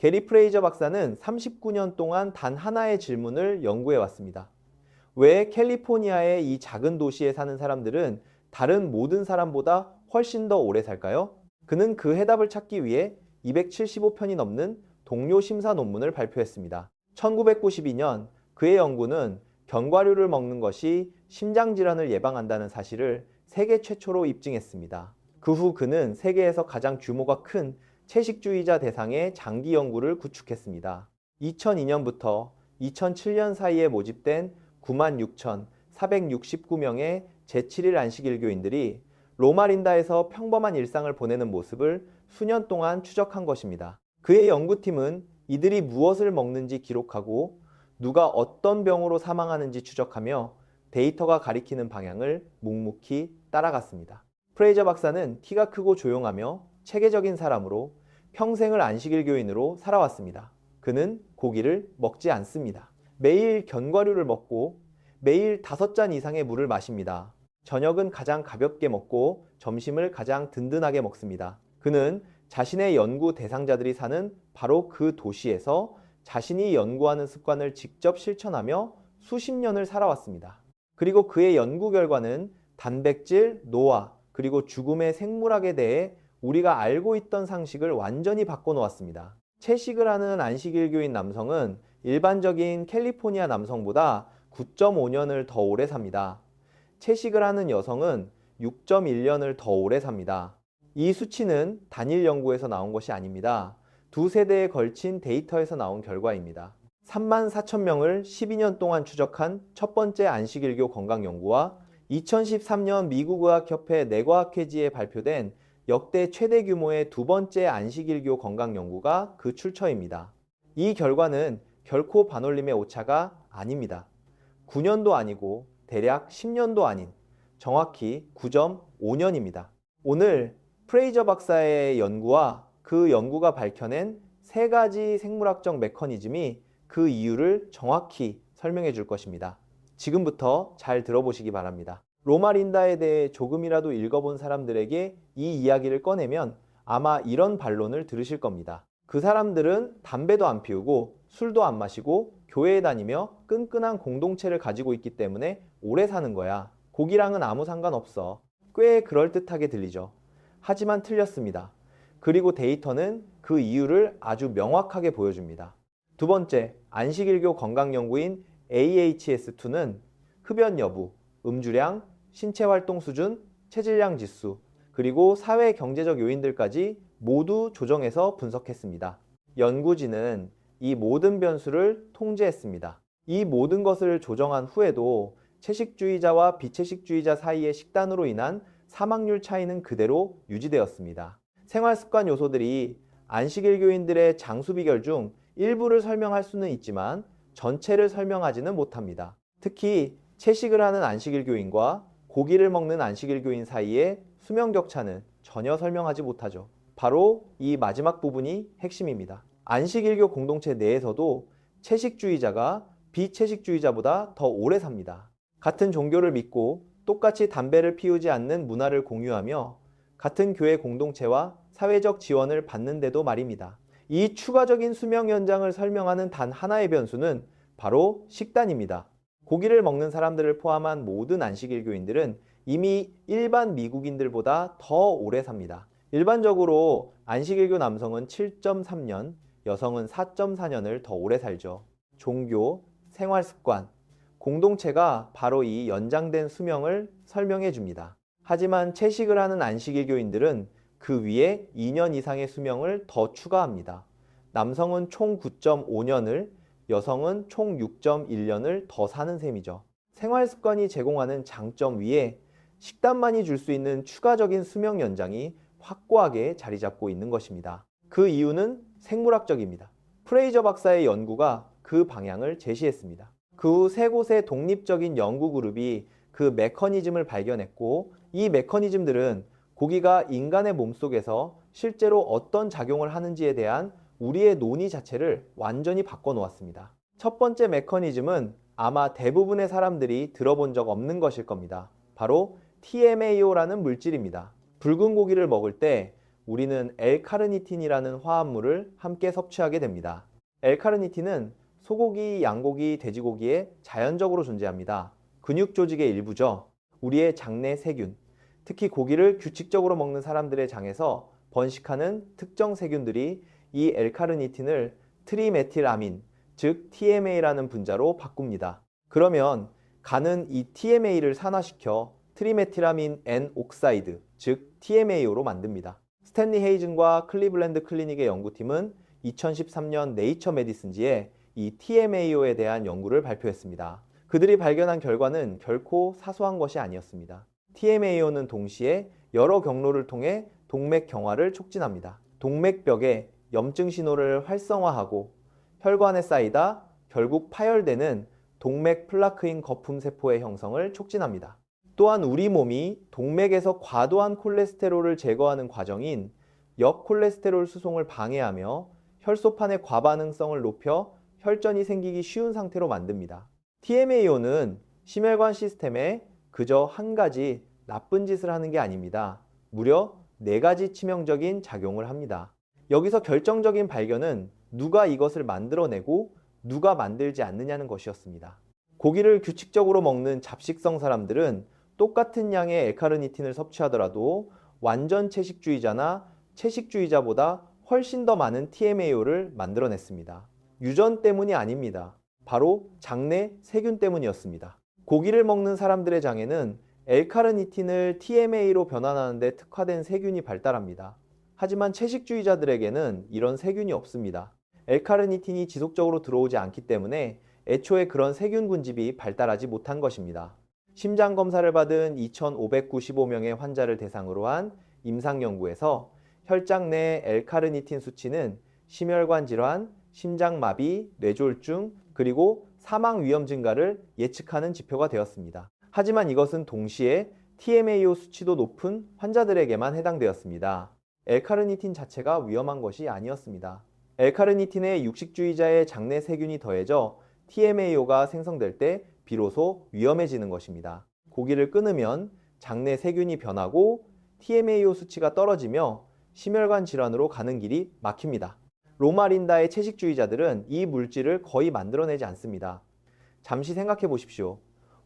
게리 프레이저 박사는 39년 동안 단 하나의 질문을 연구해 왔습니다. 왜 캘리포니아의 이 작은 도시에 사는 사람들은 다른 모든 사람보다 훨씬 더 오래 살까요? 그는 그 해답을 찾기 위해 275편이 넘는 동료 심사 논문을 발표했습니다. 1992년 그의 연구는 견과류를 먹는 것이 심장질환을 예방한다는 사실을 세계 최초로 입증했습니다. 그 후 그는 세계에서 가장 규모가 큰 채식주의자 대상의 장기 연구를 구축했습니다. 2002년부터 2007년 사이에 모집된 96,469명의 제7일 안식일교인들이 로마린다에서 평범한 일상을 보내는 모습을 수년 동안 추적한 것입니다. 그의 연구팀은 이들이 무엇을 먹는지 기록하고 누가 어떤 병으로 사망하는지 추적하며 데이터가 가리키는 방향을 묵묵히 따라갔습니다. 프레이저 박사는 키가 크고 조용하며 체계적인 사람으로 평생을 안식일 교인으로 살아왔습니다. 그는 고기를 먹지 않습니다. 매일 견과류를 먹고 매일 5잔 이상의 물을 마십니다. 저녁은 가장 가볍게 먹고 점심을 가장 든든하게 먹습니다. 그는 자신의 연구 대상자들이 사는 바로 그 도시에서 자신이 연구하는 습관을 직접 실천하며 수십 년을 살아왔습니다. 그리고 그의 연구 결과는 단백질, 노화, 그리고 죽음의 생물학에 대해 우리가 알고 있던 상식을 완전히 바꿔놓았습니다. 채식을 하는 안식일교인 남성은 일반적인 캘리포니아 남성보다 9.5년을 더 오래 삽니다. 채식을 하는 여성은 6.1년을 더 오래 삽니다. 이 수치는 단일 연구에서 나온 것이 아닙니다. 두 세대에 걸친 데이터에서 나온 결과입니다. 34,000명을 12년 동안 추적한 첫 번째 안식일교 건강연구와 2013년 미국의학협회 뇌과학회지에 발표된 역대 최대 규모의 두 번째 안식일교 건강연구가 그 출처입니다. 이 결과는 결코 반올림의 오차가 아닙니다. 9년도 아니고 대략 10년도 아닌 정확히 9.5년입니다. 오늘 프레이저 박사의 연구와 그 연구가 밝혀낸 3가지 생물학적 메커니즘이 그 이유를 정확히 설명해 줄 것입니다. 지금부터 잘 들어보시기 바랍니다. 로마린다에 대해 조금이라도 읽어본 사람들에게 이 이야기를 꺼내면 아마 이런 반론을 들으실 겁니다. 그 사람들은 담배도 안 피우고 술도 안 마시고 교회에 다니며 끈끈한 공동체를 가지고 있기 때문에 오래 사는 거야. 고기랑은 아무 상관없어. 꽤 그럴듯하게 들리죠. 하지만 틀렸습니다. 그리고 데이터는 그 이유를 아주 명확하게 보여줍니다. 두 번째, 안식일교 건강연구인 AHS2는 흡연 여부, 음주량, 신체활동 수준, 체질량 지수, 그리고 사회 경제적 요인들까지 모두 조정해서 분석했습니다. 연구진은 이 모든 변수를 통제했습니다. 이 모든 것을 조정한 후에도 채식주의자와 비채식주의자 사이의 식단으로 인한 사망률 차이는 그대로 유지되었습니다. 생활습관 요소들이 안식일교인들의 장수 비결 중 일부를 설명할 수는 있지만 전체를 설명하지는 못합니다. 특히 채식을 하는 안식일교인과 고기를 먹는 안식일교인 사이의 수명 격차는 전혀 설명하지 못하죠. 바로 이 마지막 부분이 핵심입니다. 안식일교 공동체 내에서도 채식주의자가 비채식주의자보다 더 오래 삽니다. 같은 종교를 믿고 똑같이 담배를 피우지 않는 문화를 공유하며 같은 교회 공동체와 사회적 지원을 받는데도 말입니다. 이 추가적인 수명 연장을 설명하는 단 하나의 변수는 바로 식단입니다. 고기를 먹는 사람들을 포함한 모든 안식일교인들은 이미 일반 미국인들보다 더 오래 삽니다. 일반적으로 안식일교 남성은 7.3년, 여성은 4.4년을 더 오래 살죠. 종교, 생활습관, 공동체가 바로 이 연장된 수명을 설명해 줍니다. 하지만 채식을 하는 안식일교인들은 그 위에 2년 이상의 수명을 더 추가합니다. 남성은 총 9.5년을, 여성은 총 6.1년을 더 사는 셈이죠. 생활습관이 제공하는 장점 위에 식단만이 줄 수 있는 추가적인 수명 연장이 확고하게 자리 잡고 있는 것입니다. 그 이유는 생물학적입니다. 프레이저 박사의 연구가 그 방향을 제시했습니다. 그 후 3곳의 독립적인 연구 그룹이 그 메커니즘을 발견했고, 이 메커니즘들은 고기가 인간의 몸속에서 실제로 어떤 작용을 하는지에 대한 우리의 논의 자체를 완전히 바꿔놓았습니다. 첫 번째 메커니즘은 아마 대부분의 사람들이 들어본 적 없는 것일 겁니다. 바로 TMAO라는 물질입니다. 붉은 고기를 먹을 때 우리는 L카르니틴이라는 화합물을 함께 섭취하게 됩니다. L카르니틴은 소고기, 양고기, 돼지고기에 자연적으로 존재합니다. 근육 조직의 일부죠. 우리의 장내 세균, 특히 고기를 규칙적으로 먹는 사람들의 장에서 번식하는 특정 세균들이 이 L카르니틴을 트리메틸아민, 즉 TMA라는 분자로 바꿉니다. 그러면 간은 이 TMA를 산화시켜 트리메틸아민 N옥사이드, 즉 TMAO로 만듭니다. 스탠리 헤이즌과 클리블랜드 클리닉의 연구팀은 2013년 네이처 메디슨지에 이 TMAO에 대한 연구를 발표했습니다. 그들이 발견한 결과는 결코 사소한 것이 아니었습니다. TMAO는 동시에 여러 경로를 통해 동맥 경화를 촉진합니다. 동맥벽에 염증 신호를 활성화하고 혈관에 쌓이다 결국 파열되는 동맥 플라크인 거품 세포의 형성을 촉진합니다. 또한 우리 몸이 동맥에서 과도한 콜레스테롤을 제거하는 과정인 역콜레스테롤 수송을 방해하며 혈소판의 과반응성을 높여 혈전이 생기기 쉬운 상태로 만듭니다. TMAO는 심혈관 시스템에 그저 한 가지 나쁜 짓을 하는 게 아닙니다. 무려 4가지 치명적인 작용을 합니다. 여기서 결정적인 발견은 누가 이것을 만들어내고 누가 만들지 않느냐는 것이었습니다. 고기를 규칙적으로 먹는 잡식성 사람들은 똑같은 양의 L카르니틴을 섭취하더라도 완전 채식주의자나 채식주의자보다 훨씬 더 많은 TMAO를 만들어냈습니다. 유전 때문이 아닙니다. 바로 장내 세균 때문이었습니다. 고기를 먹는 사람들의 장에는 L카르니틴을 TMA로 변환하는 데 특화된 세균이 발달합니다. 하지만 채식주의자들에게는 이런 세균이 없습니다. L카르니틴이 지속적으로 들어오지 않기 때문에 애초에 그런 세균 군집이 발달하지 못한 것입니다. 심장 검사를 받은 2,595명의 환자를 대상으로 한 임상 연구에서 혈장 내 L카르니틴 수치는 심혈관 질환, 심장마비, 뇌졸중, 그리고 사망 위험 증가를 예측하는 지표가 되었습니다. 하지만 이것은 동시에 TMAO 수치도 높은 환자들에게만 해당되었습니다. L카르니틴 자체가 위험한 것이 아니었습니다. L카르니틴에 육식주의자의 장내 세균이 더해져 TMAO가 생성될 때 비로소 위험해지는 것입니다. 고기를 끊으면 장내 세균이 변하고 TMAO 수치가 떨어지며 심혈관 질환으로 가는 길이 막힙니다. 로마 린다의 채식주의자들은 이 물질을 거의 만들어내지 않습니다. 잠시 생각해 보십시오.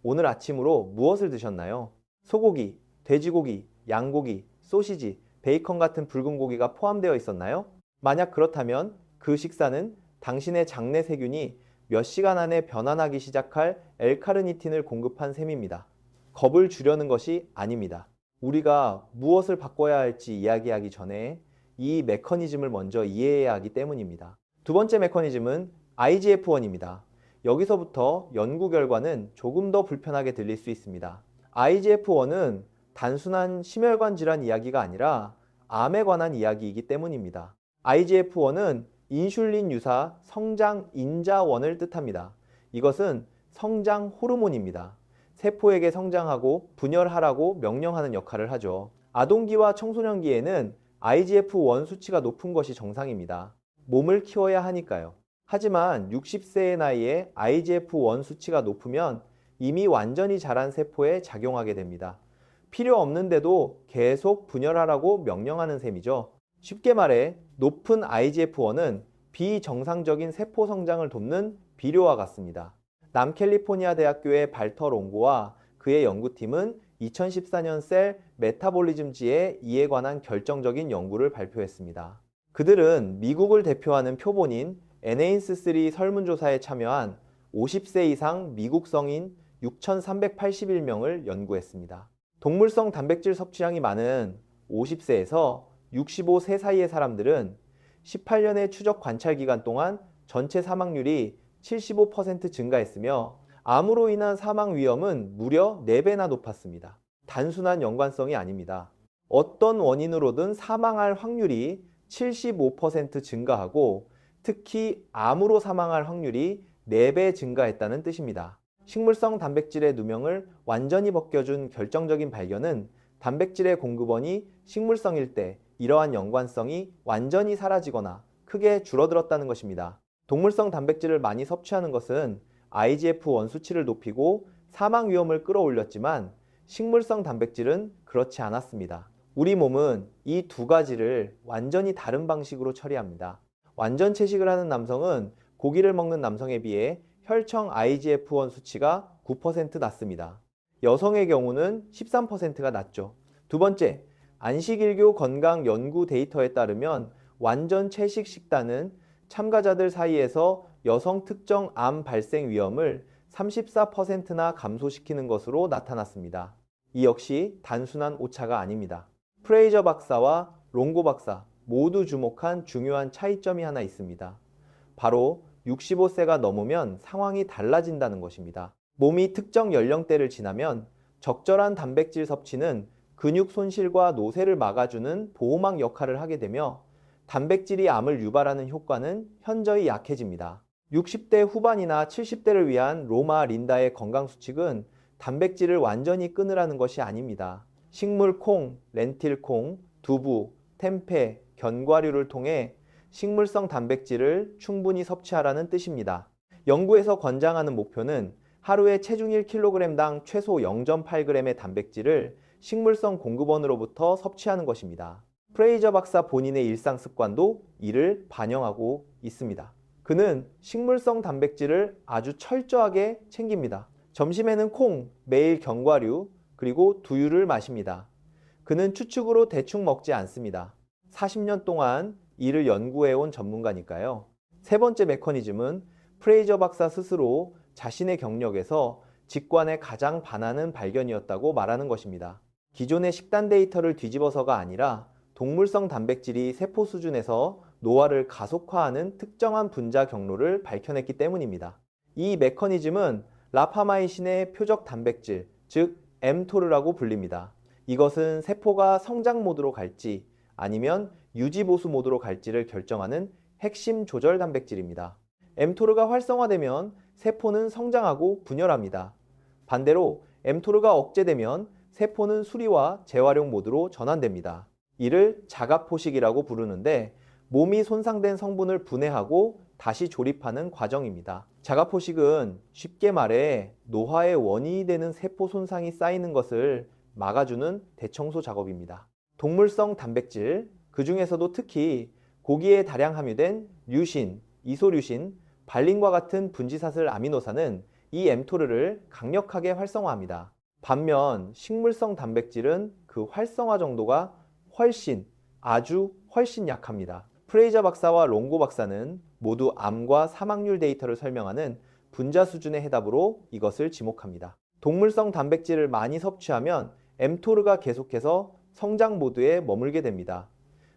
오늘 아침으로 무엇을 드셨나요? 소고기, 돼지고기, 양고기, 소시지, 베이컨 같은 붉은 고기가 포함되어 있었나요? 만약 그렇다면 그 식사는 당신의 장내 세균이 몇 시간 안에 변환하기 시작할 L카르니틴을 공급한 셈입니다. 겁을 주려는 것이 아닙니다. 우리가 무엇을 바꿔야 할지 이야기하기 전에 이 메커니즘을 먼저 이해해야 하기 때문입니다. 두 번째 메커니즘은 IGF-1입니다. 여기서부터 연구 결과는 조금 더 불편하게 들릴 수 있습니다. IGF-1은 단순한 심혈관 질환 이야기가 아니라 암에 관한 이야기이기 때문입니다. IGF-1은 인슐린 유사 성장 인자원을 뜻합니다. 이것은 성장 호르몬입니다. 세포에게 성장하고 분열하라고 명령하는 역할을 하죠. 아동기와 청소년기에는 IGF-1 수치가 높은 것이 정상입니다. 몸을 키워야 하니까요. 하지만 60세의 나이에 IGF-1 수치가 높으면 이미 완전히 자란 세포에 작용하게 됩니다. 필요 없는데도 계속 분열하라고 명령하는 셈이죠. 쉽게 말해 높은 IGF-1은 비정상적인 세포 성장을 돕는 비료와 같습니다. 남캘리포니아 대학교의 발터 롱고와 그의 연구팀은 2014년 셀 메타볼리즘지에 이에 관한 결정적인 연구를 발표했습니다. 그들은 미국을 대표하는 표본인 NANS3 설문조사에 참여한 50세 이상 미국 성인 6,381명을 연구했습니다. 동물성 단백질 섭취량이 많은 50세에서 65세 사이의 사람들은 18년의 추적 관찰 기간 동안 전체 사망률이 75% 증가했으며 암으로 인한 사망 위험은 무려 4배나 높았습니다. 단순한 연관성이 아닙니다. 어떤 원인으로든 사망할 확률이 75% 증가하고 특히 암으로 사망할 확률이 4배 증가했다는 뜻입니다. 식물성 단백질의 누명을 완전히 벗겨준 결정적인 발견은 단백질의 공급원이 식물성일 때 이러한 연관성이 완전히 사라지거나 크게 줄어들었다는 것입니다. 동물성 단백질을 많이 섭취하는 것은 IGF-1 수치를 높이고 사망 위험을 끌어올렸지만 식물성 단백질은 그렇지 않았습니다. 우리 몸은 이 두 가지를 완전히 다른 방식으로 처리합니다. 완전 채식을 하는 남성은 고기를 먹는 남성에 비해 혈청 IGF-1 수치가 9% 낮습니다. 여성의 경우는 13%가 낮죠. 두 번째, 안식일교 건강 연구 데이터에 따르면 완전 채식 식단은 참가자들 사이에서 여성 특정 암 발생 위험을 34%나 감소시키는 것으로 나타났습니다. 이 역시 단순한 오차가 아닙니다. 프레이저 박사와 롱고 박사 모두 주목한 중요한 차이점이 하나 있습니다. 바로 65세가 넘으면 상황이 달라진다는 것입니다. 몸이 특정 연령대를 지나면 적절한 단백질 섭취는 근육 손실과 노쇠를 막아주는 보호막 역할을 하게 되며 단백질이 암을 유발하는 효과는 현저히 약해집니다. 60대 후반이나 70대를 위한 로마 린다의 건강수칙은 단백질을 완전히 끊으라는 것이 아닙니다. 식물 콩, 렌틸 콩, 두부, 템페, 견과류를 통해 식물성 단백질을 충분히 섭취하라는 뜻입니다. 연구에서 권장하는 목표는 하루에 체중 1kg당 최소 0.8g의 단백질을 식물성 공급원으로부터 섭취하는 것입니다. 프레이저 박사 본인의 일상 습관도 이를 반영하고 있습니다. 그는 식물성 단백질을 아주 철저하게 챙깁니다. 점심에는 콩, 매일 견과류, 그리고 두유를 마십니다. 그는 추측으로 대충 먹지 않습니다. 40년 동안 이를 연구해온 전문가니까요. 세 번째 메커니즘은 프레이저 박사 스스로 자신의 경력에서 직관에 가장 반하는 발견이었다고 말하는 것입니다. 기존의 식단 데이터를 뒤집어서가 아니라 동물성 단백질이 세포 수준에서 노화를 가속화하는 특정한 분자 경로를 밝혀냈기 때문입니다. 이 메커니즘은 라파마이신의 표적 단백질, 즉 mTOR라고 불립니다. 이것은 세포가 성장 모드로 갈지 아니면 유지 보수 모드로 갈지를 결정하는 핵심 조절 단백질입니다. mTOR가 활성화되면 세포는 성장하고 분열합니다. 반대로 mTOR가 억제되면 세포는 수리와 재활용 모드로 전환됩니다. 이를 자가포식이라고 부르는데 몸이 손상된 성분을 분해하고 다시 조립하는 과정입니다. 자가포식은 쉽게 말해 노화의 원인이 되는 세포 손상이 쌓이는 것을 막아주는 대청소 작업입니다. 동물성 단백질, 그 중에서도 특히 고기에 다량 함유된 류신, 이소류신, 발린과 같은 분지사슬 아미노산은 이 mTOR를 강력하게 활성화합니다. 반면 식물성 단백질은 그 활성화 정도가 아주 훨씬 약합니다. 프레이저 박사와 롱고 박사는 모두 암과 사망률 데이터를 설명하는 분자 수준의 해답으로 이것을 지목합니다. 동물성 단백질을 많이 섭취하면 mTOR가 계속해서 성장 모드에 머물게 됩니다.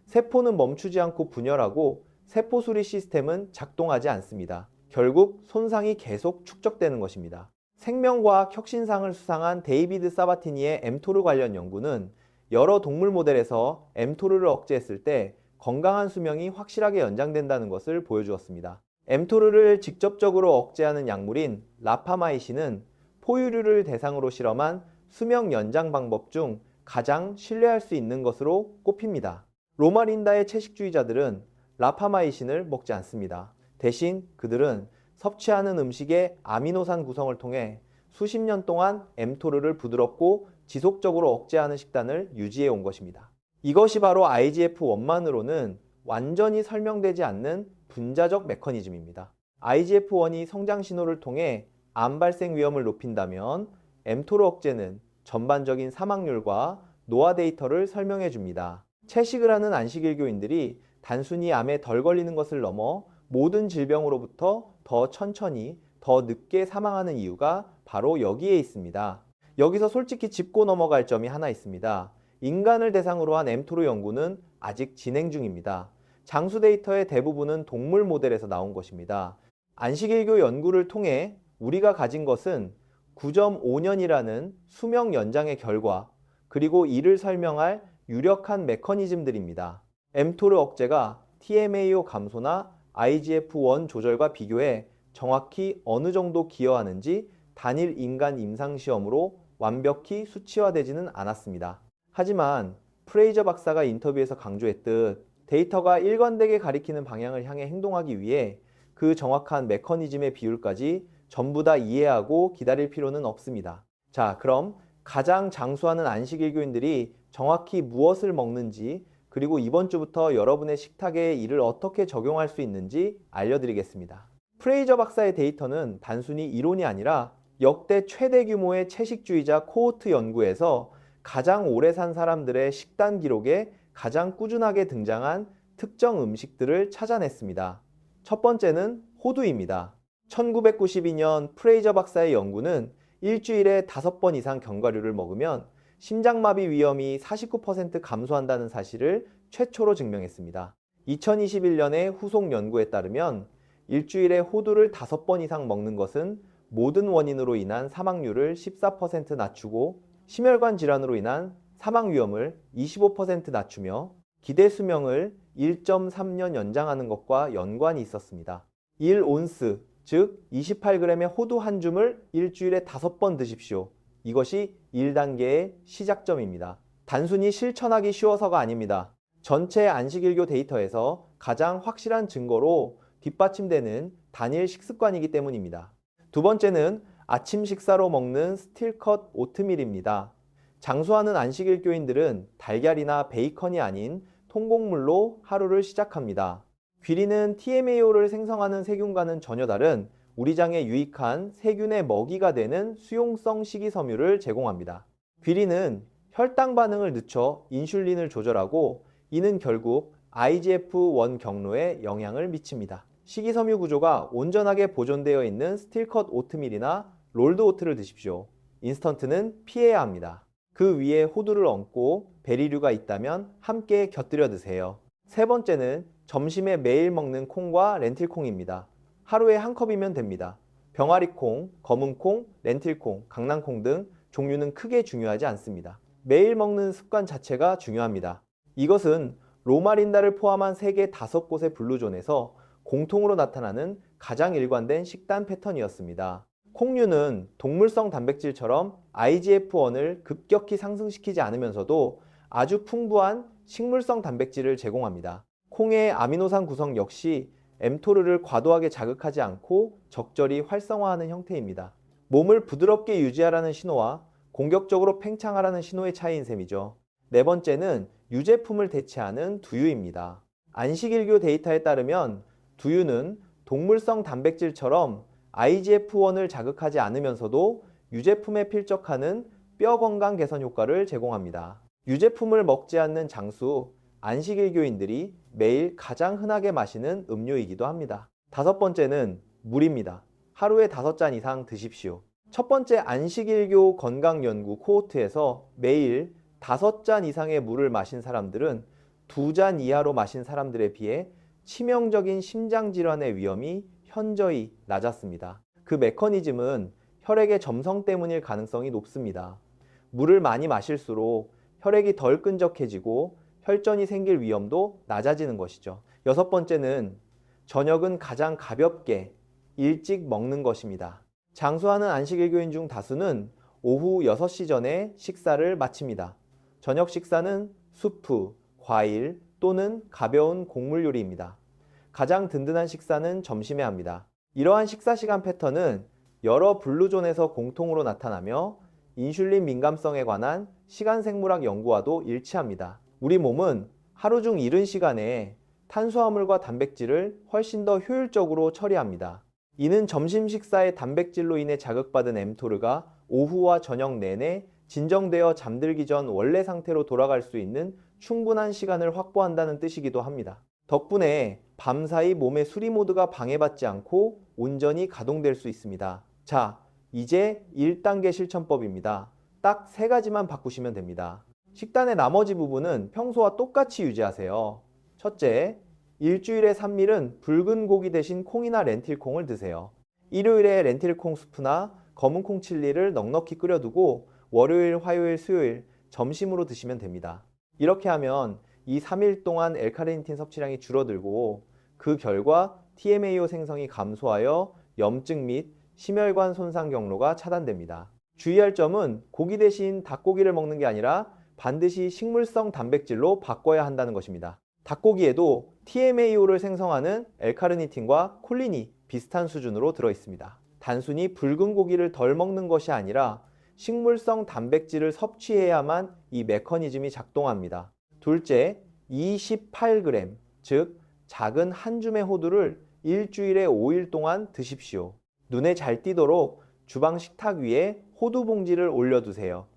세포는 멈추지 않고 분열하고 세포 수리 시스템은 작동하지 않습니다. 결국 손상이 계속 축적되는 것입니다. 생명과학 혁신상을 수상한 데이비드 사바티니의 mTOR 관련 연구는 여러 동물 모델에서 mTOR를 억제했을 때 건강한 수명이 확실하게 연장된다는 것을 보여주었습니다. mTOR를 직접적으로 억제하는 약물인 라파마이신은 포유류를 대상으로 실험한 수명 연장 방법 중 가장 신뢰할 수 있는 것으로 꼽힙니다. 로마 린다의 채식주의자들은 라파마이신을 먹지 않습니다. 대신 그들은 섭취하는 음식의 아미노산 구성을 통해 수십 년 동안 mTOR를 부드럽고 지속적으로 억제하는 식단을 유지해 온 것입니다. 이것이 바로 IGF-1만으로는 완전히 설명되지 않는 분자적 메커니즘입니다. IGF-1이 성장 신호를 통해 암 발생 위험을 높인다면 mTOR 억제는 전반적인 사망률과 노화 데이터를 설명해 줍니다. 채식을 하는 안식일교인들이 단순히 암에 덜 걸리는 것을 넘어 모든 질병으로부터 더 천천히, 더 늦게 사망하는 이유가 바로 여기에 있습니다. 여기서 솔직히 짚고 넘어갈 점이 하나 있습니다. 인간을 대상으로 한 mTOR 연구는 아직 진행 중입니다. 장수 데이터의 대부분은 동물 모델에서 나온 것입니다. 안식일교 연구를 통해 우리가 가진 것은 9.5년이라는 수명 연장의 결과, 그리고 이를 설명할 유력한 메커니즘들입니다. mTOR 억제가 TMAO 감소나 IGF-1 조절과 비교해 정확히 어느 정도 기여하는지 단일 인간 임상시험으로 완벽히 수치화되지는 않았습니다. 하지만 프레이저 박사가 인터뷰에서 강조했듯 데이터가 일관되게 가리키는 방향을 향해 행동하기 위해 그 정확한 메커니즘의 비율까지 전부 다 이해하고 기다릴 필요는 없습니다. 자, 그럼 가장 장수하는 안식일교인들이 정확히 무엇을 먹는지, 그리고 이번 주부터 여러분의 식탁에 이를 어떻게 적용할 수 있는지 알려드리겠습니다. 프레이저 박사의 데이터는 단순히 이론이 아니라 역대 최대 규모의 채식주의자 코호트 연구에서 가장 오래 산 사람들의 식단 기록에 가장 꾸준하게 등장한 특정 음식들을 찾아냈습니다. 첫 번째는 호두입니다. 1992년 프레이저 박사의 연구는 일주일에 5번 이상 견과류를 먹으면 심장마비 위험이 49% 감소한다는 사실을 최초로 증명했습니다. 2021년의 후속 연구에 따르면 일주일에 호두를 5번 이상 먹는 것은 모든 원인으로 인한 사망률을 14% 낮추고 심혈관 질환으로 인한 사망 위험을 25% 낮추며 기대 수명을 1.3년 연장하는 것과 연관이 있었습니다. 1온스, 즉 28g의 호두 한 줌을 일주일에 5번 드십시오. 이것이 1단계의 시작점입니다. 단순히 실천하기 쉬워서가 아닙니다. 전체 안식일교 데이터에서 가장 확실한 증거로 뒷받침되는 단일 식습관이기 때문입니다. 두 번째는 아침 식사로 먹는 스틸컷 오트밀입니다. 장수하는 안식일교인들은 달걀이나 베이컨이 아닌 통곡물로 하루를 시작합니다. 귀리는 TMAO를 생성하는 세균과는 전혀 다른 우리 장에 유익한 세균의 먹이가 되는 수용성 식이섬유를 제공합니다. 귀리는 혈당 반응을 늦춰 인슐린을 조절하고 이는 결국 IGF-1 경로에 영향을 미칩니다. 식이섬유 구조가 온전하게 보존되어 있는 스틸컷 오트밀이나 롤드 오트를 드십시오. 인스턴트는 피해야 합니다. 그 위에 호두를 얹고 베리류가 있다면 함께 곁들여 드세요. 세 번째는 점심에 매일 먹는 콩과 렌틸콩입니다. 하루에 한 컵이면 됩니다. 병아리콩, 검은콩, 렌틸콩, 강낭콩 등 종류는 크게 중요하지 않습니다. 매일 먹는 습관 자체가 중요합니다. 이것은 로마린다를 포함한 세계 5곳의 블루존에서 공통으로 나타나는 가장 일관된 식단 패턴이었습니다. 콩류는 동물성 단백질처럼 IGF-1을 급격히 상승시키지 않으면서도 아주 풍부한 식물성 단백질을 제공합니다. 콩의 아미노산 구성 역시 mTOR를 과도하게 자극하지 않고 적절히 활성화하는 형태입니다. 몸을 부드럽게 유지하라는 신호와 공격적으로 팽창하라는 신호의 차이인 셈이죠. 네 번째는 유제품을 대체하는 두유입니다. 안식일교 데이터에 따르면 두유는 동물성 단백질처럼 IGF-1을 자극하지 않으면서도 유제품에 필적하는 뼈 건강 개선 효과를 제공합니다. 유제품을 먹지 않는 장수 안식일교인들이 매일 가장 흔하게 마시는 음료이기도 합니다. 다섯 번째는 물입니다. 하루에 5잔 이상 드십시오. 첫 번째 안식일교 건강연구 코호트에서 매일 5잔 이상의 물을 마신 사람들은 2잔 이하로 마신 사람들에 비해 치명적인 심장질환의 위험이 현저히 낮았습니다. 그 메커니즘은 혈액의 점성 때문일 가능성이 높습니다. 물을 많이 마실수록 혈액이 덜 끈적해지고 혈전이 생길 위험도 낮아지는 것이죠. 여섯 번째는 저녁은 가장 가볍게 일찍 먹는 것입니다. 장수하는 안식일교인 중 다수는 오후 6시 전에 식사를 마칩니다. 저녁 식사는 수프, 과일 또는 가벼운 곡물 요리입니다. 가장 든든한 식사는 점심에 합니다. 이러한 식사 시간 패턴은 여러 블루존에서 공통으로 나타나며 인슐린 민감성에 관한 시간생물학 연구와도 일치합니다. 우리 몸은 하루 중 이른 시간에 탄수화물과 단백질을 훨씬 더 효율적으로 처리합니다. 이는 점심 식사의 단백질로 인해 자극받은 mTOR가 오후와 저녁 내내 진정되어 잠들기 전 원래 상태로 돌아갈 수 있는 충분한 시간을 확보한다는 뜻이기도 합니다. 덕분에 밤사이 몸의 수리 모드가 방해받지 않고 온전히 가동될 수 있습니다. 자, 이제 1단계 실천법입니다. 딱 3가지만 바꾸시면 됩니다. 식단의 나머지 부분은 평소와 똑같이 유지하세요. 첫째, 일주일에 3일은 붉은 고기 대신 콩이나 렌틸콩을 드세요. 일요일에 렌틸콩 수프나 검은콩 칠리를 넉넉히 끓여두고 월요일, 화요일, 수요일 점심으로 드시면 됩니다. 이렇게 하면 이 3일 동안 L카르니틴 섭취량이 줄어들고 그 결과 TMAO 생성이 감소하여 염증 및 심혈관 손상 경로가 차단됩니다. 주의할 점은 고기 대신 닭고기를 먹는 게 아니라 반드시 식물성 단백질로 바꿔야 한다는 것입니다. 닭고기에도 TMAO를 생성하는 L카르니틴과 콜린이 비슷한 수준으로 들어 있습니다. 단순히 붉은 고기를 덜 먹는 것이 아니라 식물성 단백질을 섭취해야만 이 메커니즘이 작동합니다. 둘째, 28g, 즉 작은 한 줌의 호두를 일주일에 5일 동안 드십시오. 눈에 잘 띄도록 주방 식탁 위에 호두 봉지를 올려두세요.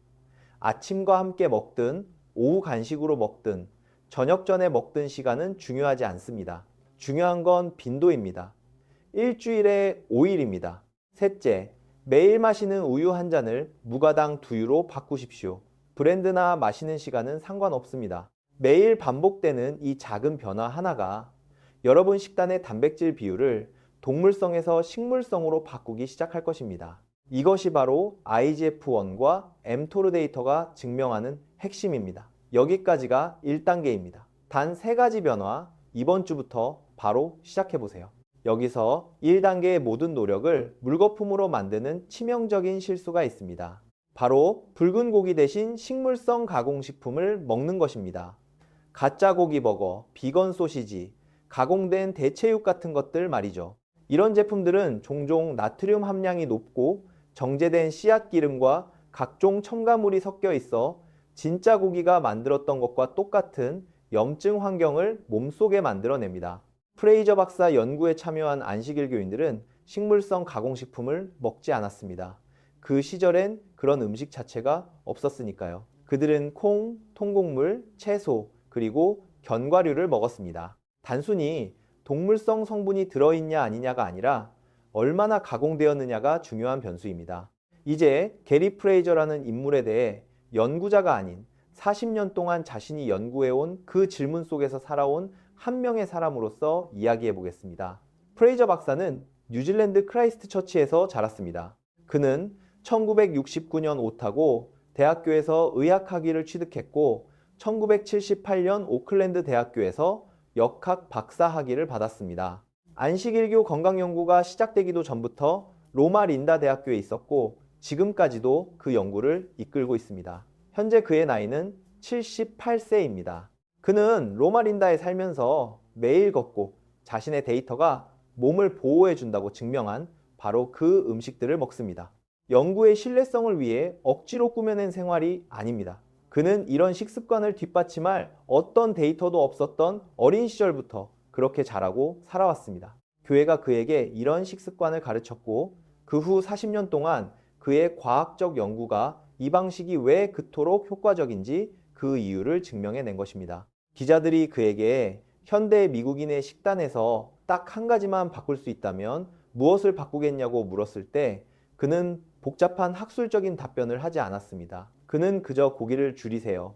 아침과 함께 먹든 오후 간식으로 먹든 저녁 전에 먹든 시간은 중요하지 않습니다. 중요한 건 빈도입니다. 일주일에 5일입니다. 셋째, 매일 마시는 우유 한 잔을 무가당 두유로 바꾸십시오. 브랜드나 마시는 시간은 상관없습니다. 매일 반복되는 이 작은 변화 하나가 여러분 식단의 단백질 비율을 동물성에서 식물성으로 바꾸기 시작할 것입니다. 이것이 바로 IGF-1과 mTOR 데이터가 증명하는 핵심입니다. 여기까지가 1단계입니다. 단 3가지 변화, 이번 주부터 바로 시작해보세요. 여기서 1단계의 모든 노력을 물거품으로 만드는 치명적인 실수가 있습니다. 바로 붉은 고기 대신 식물성 가공식품을 먹는 것입니다. 가짜 고기 버거, 비건 소시지, 가공된 대체육 같은 것들 말이죠. 이런 제품들은 종종 나트륨 함량이 높고 정제된 씨앗 기름과 각종 첨가물이 섞여 있어 진짜 고기가 만들었던 것과 똑같은 염증 환경을 몸속에 만들어냅니다. 프레이저 박사 연구에 참여한 안식일교인들은 식물성 가공식품을 먹지 않았습니다. 그 시절엔 그런 음식 자체가 없었으니까요. 그들은 콩, 통곡물, 채소, 그리고 견과류를 먹었습니다. 단순히 동물성 성분이 들어있냐 아니냐가 아니라 얼마나 가공되었느냐가 중요한 변수입니다. 이제 게리 프레이저라는 인물에 대해 연구자가 아닌 40년 동안 자신이 연구해온 그 질문 속에서 살아온 한 명의 사람으로서 이야기해 보겠습니다. 프레이저 박사는 뉴질랜드 크라이스트 처치에서 자랐습니다. 그는 1969년 오타고 대학교에서 의학학위를 취득했고 1978년 오클랜드 대학교에서 역학 박사 학위를 받았습니다. 안식일교 건강연구가 시작되기도 전부터 로마 린다 대학교에 있었고 지금까지도 그 연구를 이끌고 있습니다. 현재 그의 나이는 78세입니다. 그는 로마 린다에 살면서 매일 걷고 자신의 데이터가 몸을 보호해 준다고 증명한 바로 그 음식들을 먹습니다. 연구의 신뢰성을 위해 억지로 꾸며낸 생활이 아닙니다. 그는 이런 식습관을 뒷받침할 어떤 데이터도 없었던 어린 시절부터 그렇게 자라고 살아왔습니다. 교회가 그에게 이런 식습관을 가르쳤고 그 후 40년 동안 그의 과학적 연구가 이 방식이 왜 그토록 효과적인지 그 이유를 증명해낸 것입니다. 기자들이 그에게 현대 미국인의 식단에서 딱 한 가지만 바꿀 수 있다면 무엇을 바꾸겠냐고 물었을 때 그는 복잡한 학술적인 답변을 하지 않았습니다. 그는 그저 고기를 줄이세요.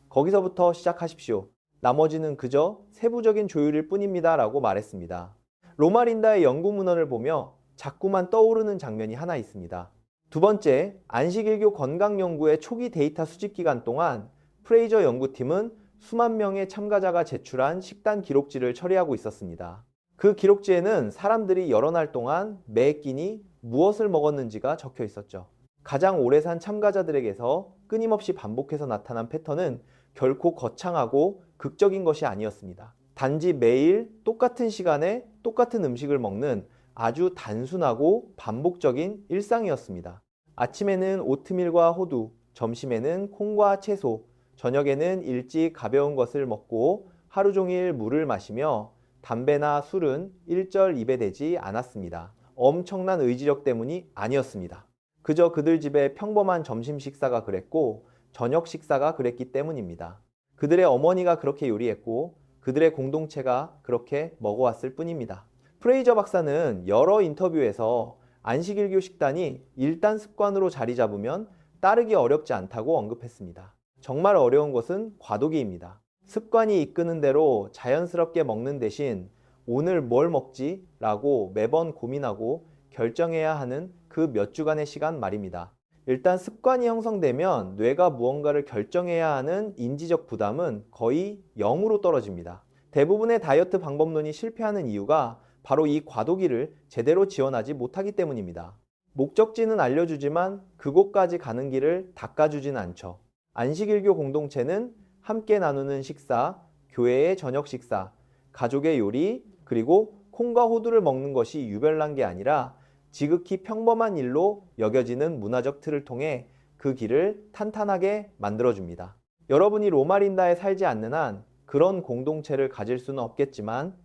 거기서부터 시작하십시오. 나머지는 그저 세부적인 조율일 뿐입니다. 라고 말했습니다. 로마 린다의 연구 문헌을 보며 자꾸만 떠오르는 장면이 하나 있습니다. 두 번째, 안식일교 건강연구의 초기 데이터 수집 기간 동안 프레이저 연구팀은 수만 명의 참가자가 제출한 식단 기록지를 처리하고 있었습니다. 그 기록지에는 사람들이 여러 날 동안 매 끼니 무엇을 먹었는지가 적혀 있었죠. 가장 오래 산 참가자들에게서 끊임없이 반복해서 나타난 패턴은 결코 거창하고 극적인 것이 아니었습니다. 단지 매일 똑같은 시간에 똑같은 음식을 먹는 아주 단순하고 반복적인 일상이었습니다. 아침에는 오트밀과 호두, 점심에는 콩과 채소, 저녁에는 일찍 가벼운 것을 먹고 하루 종일 물을 마시며 담배나 술은 일절 입에 대지 않았습니다. 엄청난 의지력 때문이 아니었습니다. 그저 그들 집의 평범한 점심 식사가 그랬고 저녁 식사가 그랬기 때문입니다. 그들의 어머니가 그렇게 요리했고 그들의 공동체가 그렇게 먹어왔을 뿐입니다. 프레이저 박사는 여러 인터뷰에서 안식일교 식단이 일단 습관으로 자리 잡으면 따르기 어렵지 않다고 언급했습니다. 정말 어려운 것은 과도기입니다. 습관이 이끄는 대로 자연스럽게 먹는 대신 오늘 뭘 먹지? 라고 매번 고민하고 결정해야 하는 그 몇 주간의 시간 말입니다. 일단 습관이 형성되면 뇌가 무언가를 결정해야 하는 인지적 부담은 거의 0으로 떨어집니다. 대부분의 다이어트 방법론이 실패하는 이유가 바로 이 과도기를 제대로 지원하지 못하기 때문입니다. 목적지는 알려주지만 그곳까지 가는 길을 닦아주진 않죠. 안식일교 공동체는 함께 나누는 식사, 교회의 저녁 식사, 가족의 요리, 그리고 콩과 호두를 먹는 것이 유별난 게 아니라 지극히 평범한 일로 여겨지는 문화적 틀을 통해 그 길을 탄탄하게 만들어줍니다. 여러분이 로마린다에 살지 않는 한 그런 공동체를 가질 수는 없겠지만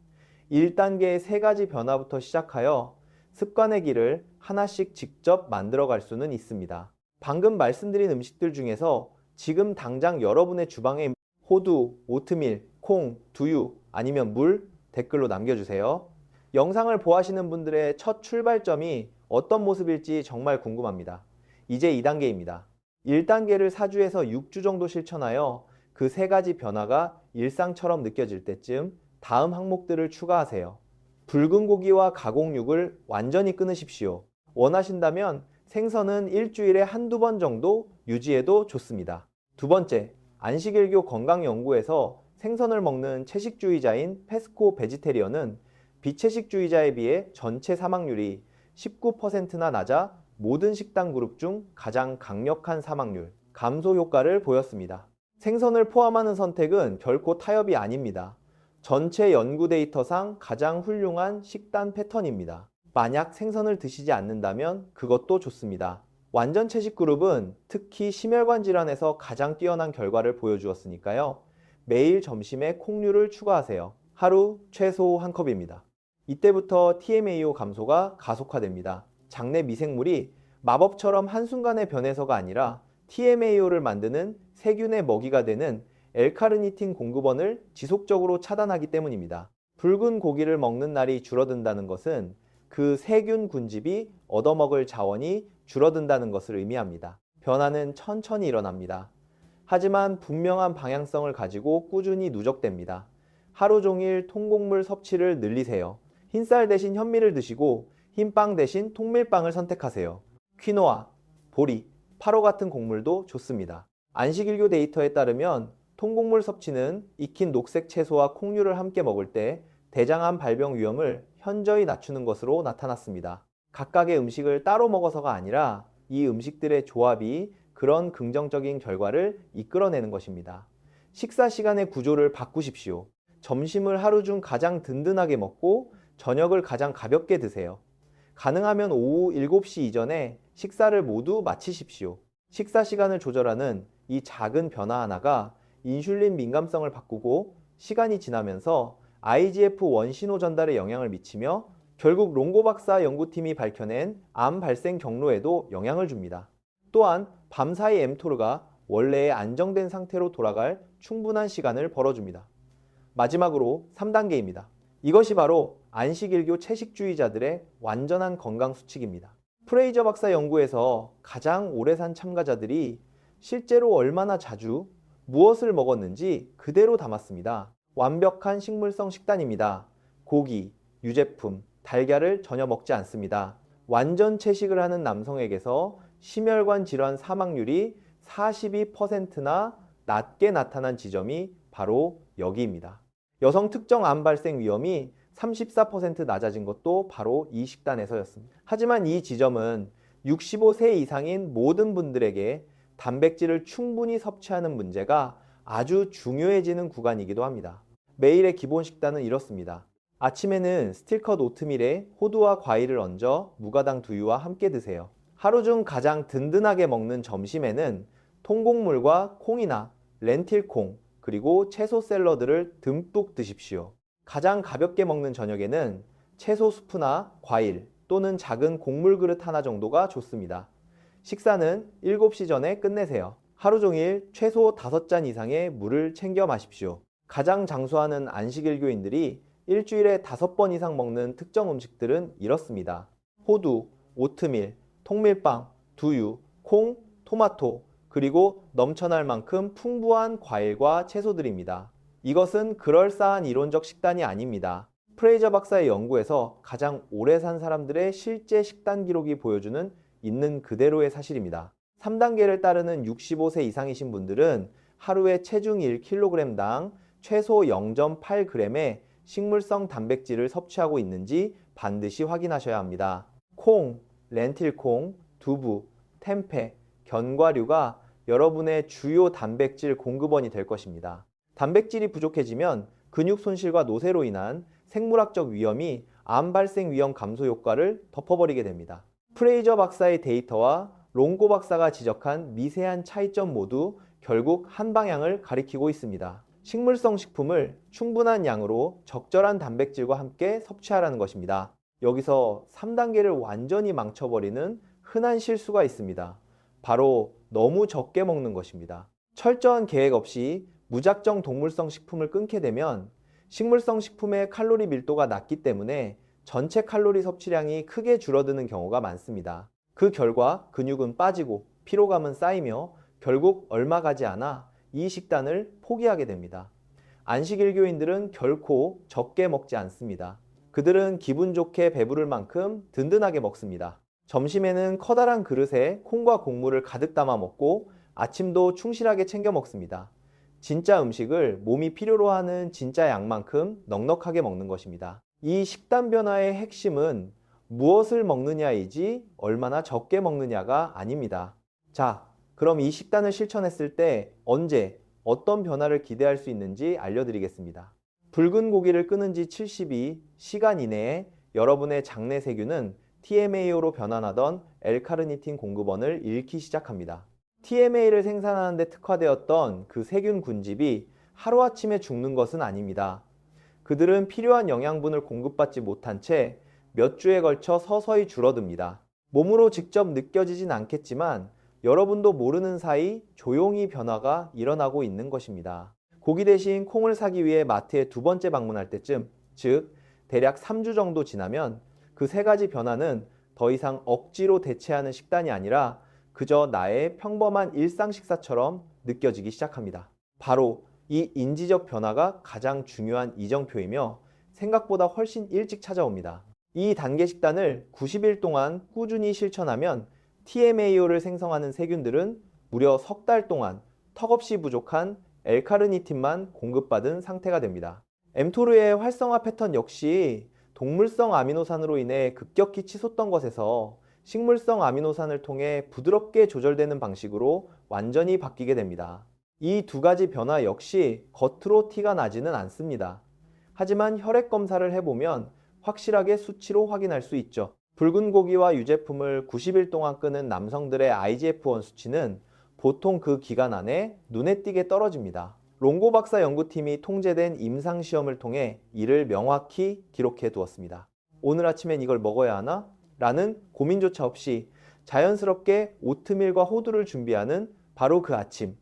1단계의 3가지 변화부터 시작하여 습관의 길을 하나씩 직접 만들어갈 수는 있습니다. 방금 말씀드린 음식들 중에서 지금 당장 여러분의 주방에 호두, 오트밀, 콩, 두유 아니면 물 댓글로 남겨주세요. 영상을 보시는 분들의 첫 출발점이 어떤 모습일지 정말 궁금합니다. 이제 2단계입니다. 1단계를 4주에서 6주 정도 실천하여 그 3가지 변화가 일상처럼 느껴질 때쯤 다음 항목들을 추가하세요. 붉은 고기와 가공육을 완전히 끊으십시오. 원하신다면 생선은 일주일에 한두 번 정도 유지해도 좋습니다. 두 번째, 안식일교 건강연구에서 생선을 먹는 채식주의자인 페스코 베지테리언은 비채식주의자에 비해 전체 사망률이 19%나 낮아 모든 식단 그룹 중 가장 강력한 사망률, 감소 효과를 보였습니다. 생선을 포함하는 선택은 결코 타협이 아닙니다. 전체 연구 데이터상 가장 훌륭한 식단 패턴입니다. 만약 생선을 드시지 않는다면 그것도 좋습니다. 완전 채식 그룹은 특히 심혈관 질환에서 가장 뛰어난 결과를 보여주었으니까요. 매일 점심에 콩류를 추가하세요. 하루 최소 1컵입니다. 이때부터 TMAO 감소가 가속화됩니다. 장내 미생물이 마법처럼 한순간에 변해서가 아니라 TMAO를 만드는 세균의 먹이가 되는 L카르니틴 공급원을 지속적으로 차단하기 때문입니다. 붉은 고기를 먹는 날이 줄어든다는 것은 그 세균 군집이 얻어먹을 자원이 줄어든다는 것을 의미합니다. 변화는 천천히 일어납니다. 하지만 분명한 방향성을 가지고 꾸준히 누적됩니다. 하루 종일 통곡물 섭취를 늘리세요. 흰쌀 대신 현미를 드시고 흰빵 대신 통밀빵을 선택하세요. 퀴노아, 보리, 파로 같은 곡물도 좋습니다. 안식일교 데이터에 따르면 통곡물 섭취는 익힌 녹색 채소와 콩류를 함께 먹을 때 대장암 발병 위험을 현저히 낮추는 것으로 나타났습니다. 각각의 음식을 따로 먹어서가 아니라 이 음식들의 조합이 그런 긍정적인 결과를 이끌어내는 것입니다. 식사 시간의 구조를 바꾸십시오. 점심을 하루 중 가장 든든하게 먹고 저녁을 가장 가볍게 드세요. 가능하면 오후 7시 이전에 식사를 모두 마치십시오. 식사 시간을 조절하는 이 작은 변화 하나가 인슐린 민감성을 바꾸고 시간이 지나면서 IGF-1 신호 전달에 영향을 미치며 결국 롱고 박사 연구팀이 밝혀낸 암 발생 경로에도 영향을 줍니다. 또한 밤사이 mTOR가 원래의 안정된 상태로 돌아갈 충분한 시간을 벌어줍니다. 마지막으로 3단계입니다. 이것이 바로 안식일교 채식주의자들의 완전한 건강 수칙입니다. 프레이저 박사 연구에서 가장 오래 산 참가자들이 실제로 얼마나 자주 무엇을 먹었는지 그대로 담았습니다. 완벽한 식물성 식단입니다. 고기, 유제품, 달걀을 전혀 먹지 않습니다. 완전 채식을 하는 남성에게서 심혈관 질환 사망률이 42%나 낮게 나타난 지점이 바로 여기입니다. 여성 특정 암 발생 위험이 34% 낮아진 것도 바로 이 식단에서였습니다. 하지만 이 지점은 65세 이상인 모든 분들에게 단백질을 충분히 섭취하는 문제가 아주 중요해지는 구간이기도 합니다. 매일의 기본 식단은 이렇습니다. 아침에는 스틸컷 오트밀에 호두와 과일을 얹어 무가당 두유와 함께 드세요. 하루 중 가장 든든하게 먹는 점심에는 통곡물과 콩이나 렌틸콩 그리고 채소 샐러드를 듬뿍 드십시오. 가장 가볍게 먹는 저녁에는 채소 수프나 과일 또는 작은 곡물 그릇 하나 정도가 좋습니다. 식사는 7시 전에 끝내세요. 하루 종일 최소 5잔 이상의 물을 챙겨 마십시오. 가장 장수하는 안식일교인들이 일주일에 5번 이상 먹는 특정 음식들은 이렇습니다. 호두, 오트밀, 통밀빵, 두유, 콩, 토마토, 그리고 넘쳐날 만큼 풍부한 과일과 채소들입니다. 이것은 그럴싸한 이론적 식단이 아닙니다. 프레이저 박사의 연구에서 가장 오래 산 사람들의 실제 식단 기록이 보여주는 있는 그대로의 사실입니다. 3단계를 따르는 65세 이상이신 분들은 하루에 체중 1kg당 최소 0.8g의 식물성 단백질을 섭취하고 있는지 반드시 확인하셔야 합니다. 콩, 렌틸콩, 두부, 템페, 견과류가 여러분의 주요 단백질 공급원이 될 것입니다. 단백질이 부족해지면 근육 손실과 노쇠로 인한 생물학적 위험이 암 발생 위험 감소 효과를 덮어버리게 됩니다. 프레이저 박사의 데이터와 롱고 박사가 지적한 미세한 차이점 모두 결국 한 방향을 가리키고 있습니다. 식물성 식품을 충분한 양으로 적절한 단백질과 함께 섭취하라는 것입니다. 여기서 3단계를 완전히 망쳐버리는 흔한 실수가 있습니다. 바로 너무 적게 먹는 것입니다. 철저한 계획 없이 무작정 동물성 식품을 끊게 되면 식물성 식품의 칼로리 밀도가 낮기 때문에 전체 칼로리 섭취량이 크게 줄어드는 경우가 많습니다. 그 결과 근육은 빠지고 피로감은 쌓이며 결국 얼마 가지 않아 이 식단을 포기하게 됩니다. 안식일교인들은 결코 적게 먹지 않습니다. 그들은 기분 좋게 배부를 만큼 든든하게 먹습니다. 점심에는 커다란 그릇에 콩과 곡물을 가득 담아 먹고 아침도 충실하게 챙겨 먹습니다. 진짜 음식을 몸이 필요로 하는 진짜 양만큼 넉넉하게 먹는 것입니다. 이 식단 변화의 핵심은 무엇을 먹느냐이지 얼마나 적게 먹느냐가 아닙니다. 자, 그럼 이 식단을 실천했을 때 언제, 어떤 변화를 기대할 수 있는지 알려드리겠습니다. 붉은 고기를 끊은 지 72시간 이내에 여러분의 장내 세균은 TMAO로 변환하던 L카르니틴 공급원을 잃기 시작합니다. TMA를 생산하는 데 특화되었던 그 세균 군집이 하루아침에 죽는 것은 아닙니다. 그들은 필요한 영양분을 공급받지 못한 채 몇 주에 걸쳐 서서히 줄어듭니다. 몸으로 직접 느껴지진 않겠지만 여러분도 모르는 사이 조용히 변화가 일어나고 있는 것입니다. 고기 대신 콩을 사기 위해 마트에 두 번째 방문할 때쯤, 즉 대략 3주 정도 지나면 그 세 가지 변화는 더 이상 억지로 대체하는 식단이 아니라 그저 나의 평범한 일상 식사처럼 느껴지기 시작합니다. 바로 이 인지적 변화가 가장 중요한 이정표이며 생각보다 훨씬 일찍 찾아옵니다. 이 단계 식단을 90일 동안 꾸준히 실천하면 TMAO를 생성하는 세균들은 무려 석 달 동안 턱없이 부족한 L카르니틴만 공급받은 상태가 됩니다. 엠토르의 활성화 패턴 역시 동물성 아미노산으로 인해 급격히 치솟던 것에서 식물성 아미노산을 통해 부드럽게 조절되는 방식으로 완전히 바뀌게 됩니다. 이 두 가지 변화 역시 겉으로 티가 나지는 않습니다. 하지만 혈액 검사를 해보면 확실하게 수치로 확인할 수 있죠. 붉은 고기와 유제품을 90일 동안 끊은 남성들의 IGF-1 수치는 보통 그 기간 안에 눈에 띄게 떨어집니다. 롱고 박사 연구팀이 통제된 임상시험을 통해 이를 명확히 기록해 두었습니다. 오늘 아침엔 이걸 먹어야 하나? 라는 고민조차 없이 자연스럽게 오트밀과 호두를 준비하는 바로 그 아침.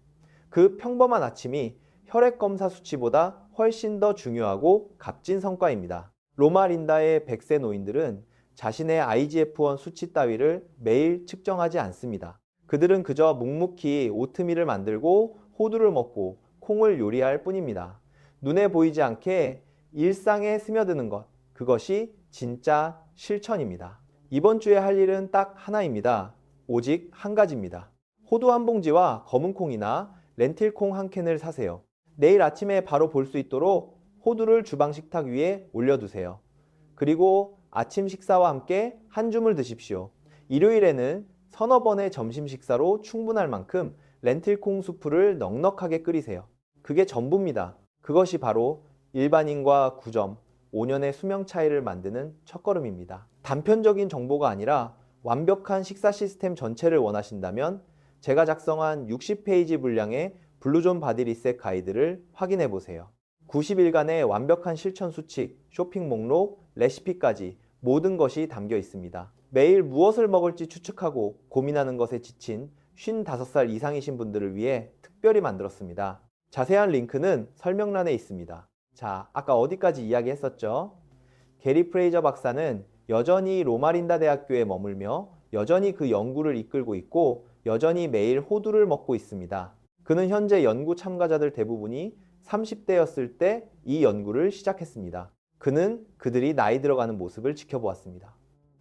그 평범한 아침이 혈액검사 수치보다 훨씬 더 중요하고 값진 성과입니다. 로마 린다의 100세 노인들은 자신의 IGF-1 수치 따위를 매일 측정하지 않습니다. 그들은 그저 묵묵히 오트밀을 만들고 호두를 먹고 콩을 요리할 뿐입니다. 눈에 보이지 않게 일상에 스며드는 것, 그것이 진짜 실천입니다. 이번 주에 할 일은 딱 하나입니다. 오직 한 가지입니다. 호두 한 봉지와 검은 콩이나 렌틸콩 한 캔을 사세요. 내일 아침에 바로 볼 수 있도록 호두를 주방 식탁 위에 올려두세요. 그리고 아침 식사와 함께 한 줌을 드십시오. 일요일에는 서너 번의 점심 식사로 충분할 만큼 렌틸콩 수프를 넉넉하게 끓이세요. 그게 전부입니다. 그것이 바로 일반인과 9점, 5년의 수명 차이를 만드는 첫걸음입니다. 단편적인 정보가 아니라 완벽한 식사 시스템 전체를 원하신다면 제가 작성한 60페이지 분량의 블루존 바디 리셋 가이드를 확인해 보세요. 90일간의 완벽한 실천 수칙, 쇼핑 목록, 레시피까지 모든 것이 담겨 있습니다. 매일 무엇을 먹을지 추측하고 고민하는 것에 지친 55살 이상이신 분들을 위해 특별히 만들었습니다. 자세한 링크는 설명란에 있습니다. 자, 아까 어디까지 이야기했었죠? 게리 프레이저 박사는 여전히 로마린다 대학교에 머물며 여전히 그 연구를 이끌고 있고 여전히 매일 호두를 먹고 있습니다. 그는 현재 연구 참가자들 대부분이 30대였을 때 이 연구를 시작했습니다. 그는 그들이 나이 들어가는 모습을 지켜보았습니다.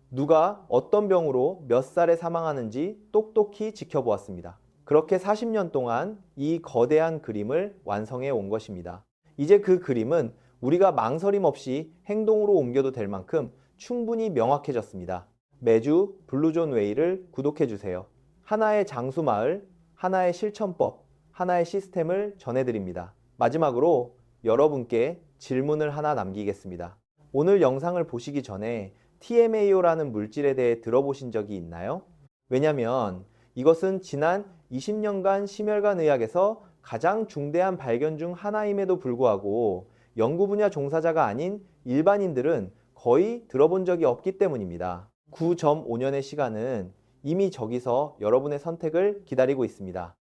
누가 어떤 병으로 몇 살에 사망하는지 똑똑히 지켜보았습니다. 그렇게 40년 동안 이 거대한 그림을 완성해 온 것입니다. 이제 그 그림은 우리가 망설임 없이 행동으로 옮겨도 될 만큼 충분히 명확해졌습니다. 매주 블루존 웨이를 구독해 주세요. 하나의 장수 마을, 하나의 실천법, 하나의 시스템을 전해드립니다. 마지막으로 여러분께 질문을 하나 남기겠습니다. 오늘 영상을 보시기 전에 TMAO라는 물질에 대해 들어보신 적이 있나요? 왜냐면 이것은 지난 20년간 심혈관 의학에서 가장 중대한 발견 중 하나임에도 불구하고 연구 분야 종사자가 아닌 일반인들은 거의 들어본 적이 없기 때문입니다. 9.5년의 시간은 이미 저기서 여러분의 선택을 기다리고 있습니다.